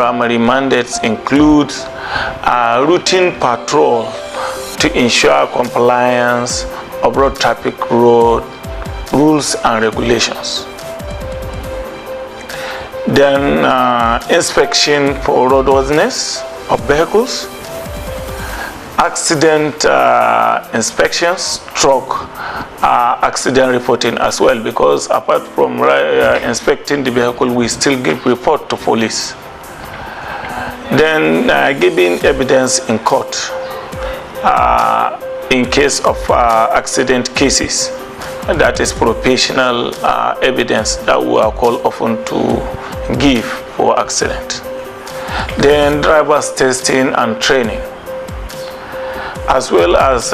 primary mandates include routine patrol to ensure compliance of road traffic rules and regulations. Then inspection for roadworthiness of vehicles, accident inspections, stroke accident reporting as well, because apart from inspecting the vehicle, we still give report to police. Then giving evidence in court in case of accident cases. And that is professional evidence that we are called often to give for accident. Then driver's testing and training, as well as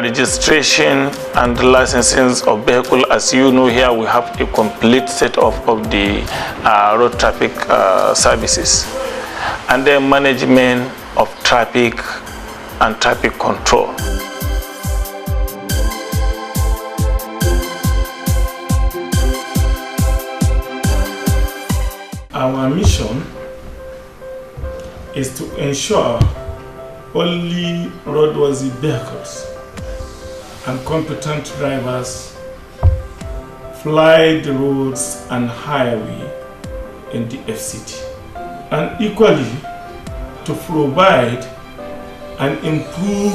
registration and licensing of vehicle. As you know, here we have a complete set of the road traffic services. And then management of traffic and traffic control. Our mission is to ensure only roadworthy vehicles and competent drivers fly the roads and highway in the FCT, and equally to provide and improve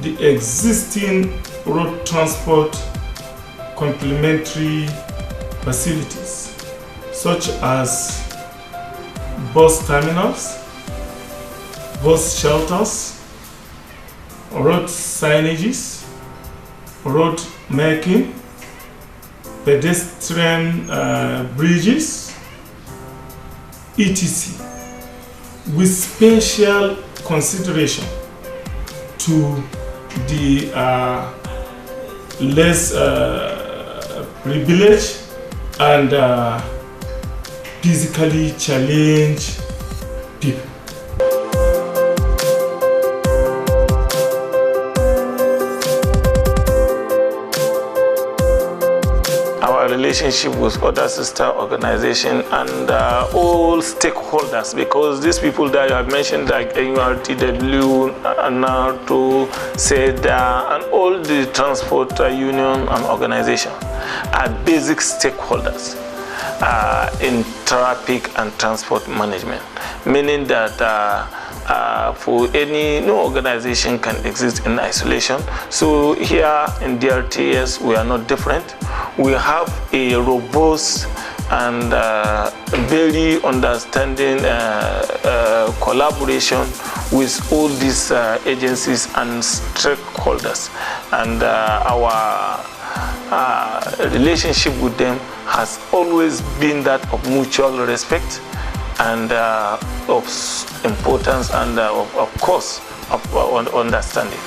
the existing road transport complementary facilities such as bus terminals, bus shelters, road signages, road marking, pedestrian bridges, etc., with special consideration to the less privileged and physically challenged people. Our relationship with other sister organizations and all stakeholders, because these people that you have mentioned, like NURTW, NATO, SEDA, and all the transport union and organizations are basic stakeholders in traffic and transport management, meaning that for no organization can exist in isolation. So here in DRTS, we are not different. We have a robust and very understanding collaboration with all these agencies and stakeholders, and our relationship with them has always been that of mutual respect and of importance and of course of understanding.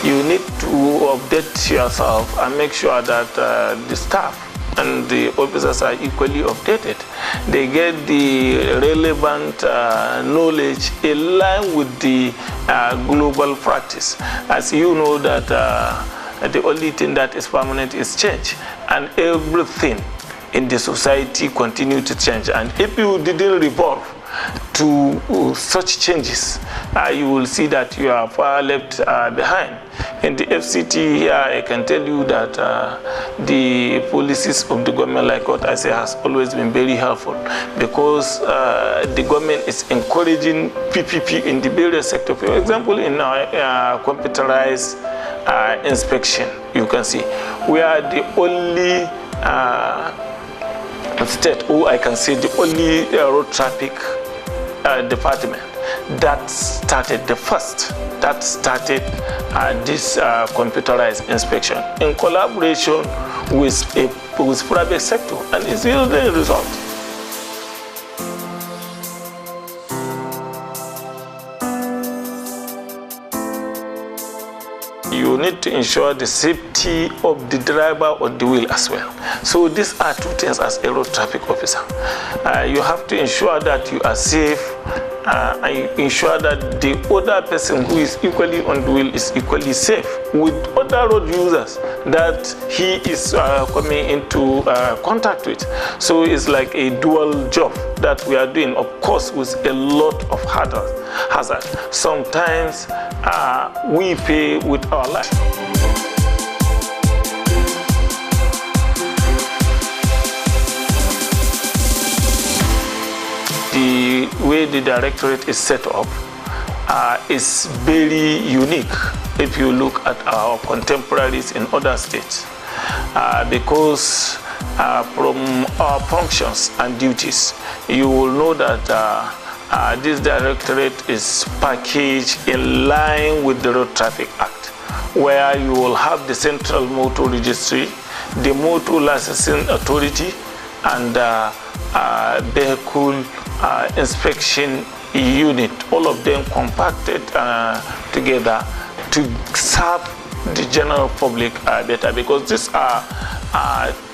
You need to update yourself and make sure that the staff and the officers are equally updated. They get the relevant knowledge in line with the global practice. As you know that the only thing that is permanent is change, and everything in the society continue to change. And if you didn't evolve to such changes, you will see that you are far left behind. In the FCT here, I can tell you that the policies of the government, like what I say, has always been very helpful, because the government is encouraging PPP in the various sectors. For example, in our computerized inspection, you can see we are the only state, or I can say the only road traffic department that started this computerized inspection in collaboration with private sector, and it's yielding a result. You need to ensure the safety of the driver on the wheel as well. So these are two things as a road traffic officer. You have to ensure that you are safe and ensure that the other person who is equally on the wheel is equally safe with other road users that he is coming into contact with. So it's like a dual job that we are doing, of course, with a lot of hazard. Sometimes we pay with our life. The way the directorate is set up is very unique if you look at our contemporaries in other states, because from our functions and duties, you will know that this directorate is packaged in line with the Road Traffic Act, where you will have the Central Motor Registry, the Motor Licensing Authority, and Vehicle Inspection Unit, all of them compacted together to serve the general public better, because these are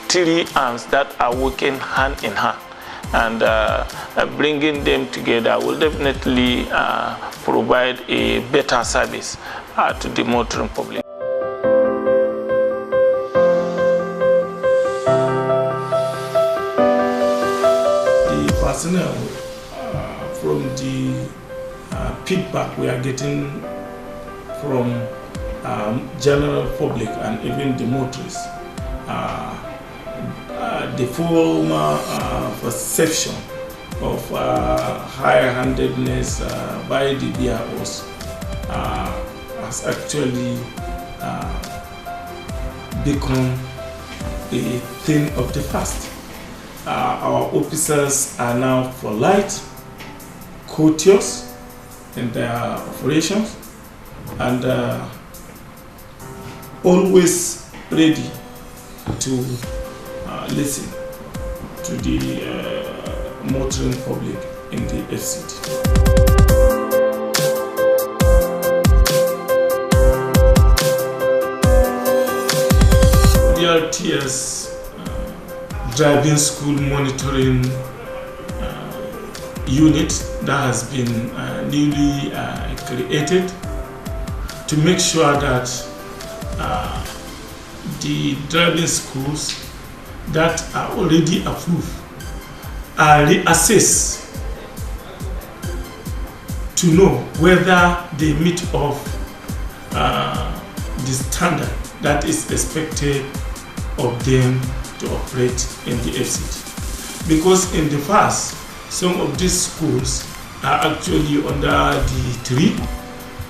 three arms that are working hand in hand, and bringing them together will definitely provide a better service to the motoring public. The personnel, from the feedback we are getting from general public and even the motorists, the former perception of high-handedness by the BROs has actually become a thing of the past. Our officers are now polite, courteous in their operations, and always ready to listen to the motoring public in the FCT. Drts driving school monitoring unit that has been newly created to make sure that the driving schools that are already approved are reassessed to know whether they meet of the standard that is expected of them to operate in the FCT. Because in the past, some of these schools are actually under the tree,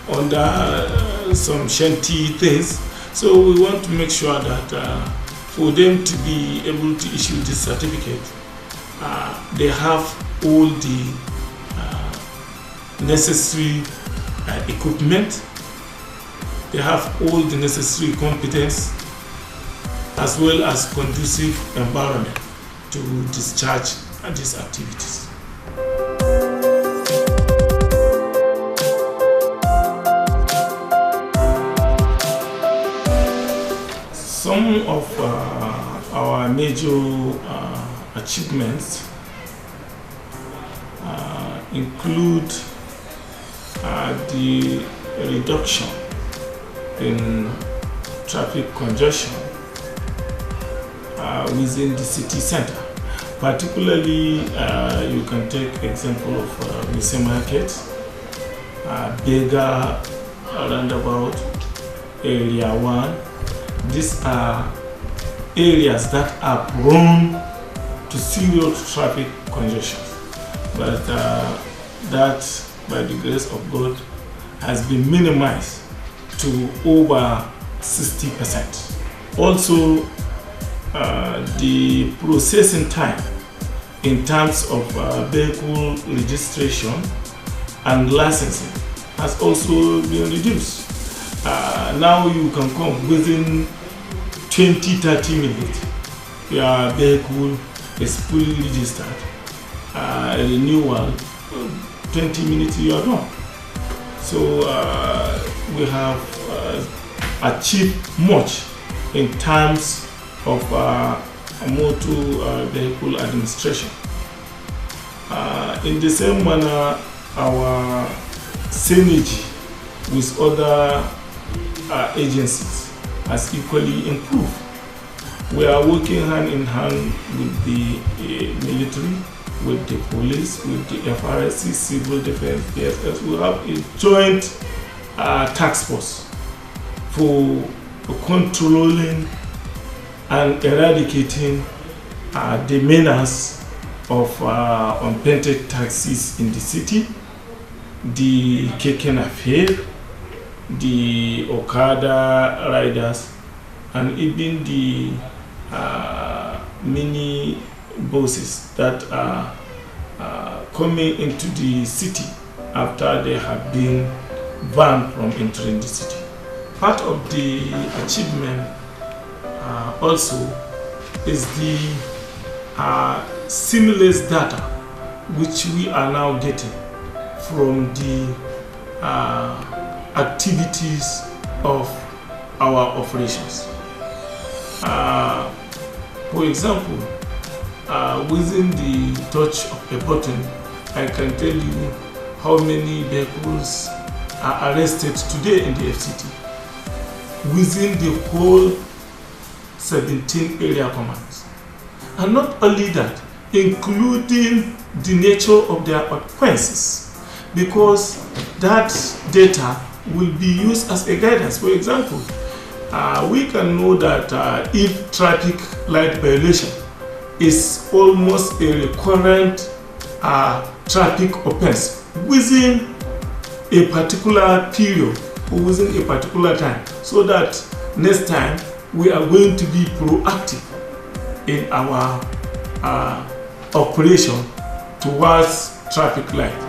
under some shanty things. So we want to make sure that for them to be able to issue this certificate, they have all the necessary equipment, they have all the necessary competence, as well as conducive environment to discharge these activities. Some of our major achievements include the reduction in traffic congestion within the city center. Particularly, you can take example of Mise Market, Bega roundabout, Area 1. These are areas that are prone to serious traffic congestion, but that, by the grace of God, has been minimized to over 60%. Also, the processing time in terms of vehicle registration and licensing has also been reduced. Now you can come within 20-30 minutes, your vehicle is fully registered. Renewal, 20 minutes you are done. So we have achieved much in terms of motor vehicle administration. In the same manner, our synergy with other agencies has equally improved. We are working hand in hand with the military, with the police, with the FRSC, civil defense, DSS. We have a joint task force for controlling and eradicating the menace of unpainted taxis in the city, the keke nafe, the Okada riders, and even the mini buses that are coming into the city after they have been banned from entering the city. Part of the achievement also is the seamless data which we are now getting from the activities of our operations. For example, within the touch of a button, I can tell you how many vehicles are arrested today in the FCT within the whole 17 area commands. And not only that, including the nature of their offenses, because that data will be used as a guidance. For example, we can know that if traffic light violation is almost a recurrent traffic offense within a particular period or within a particular time, so that next time we are going to be proactive in our operation towards traffic light.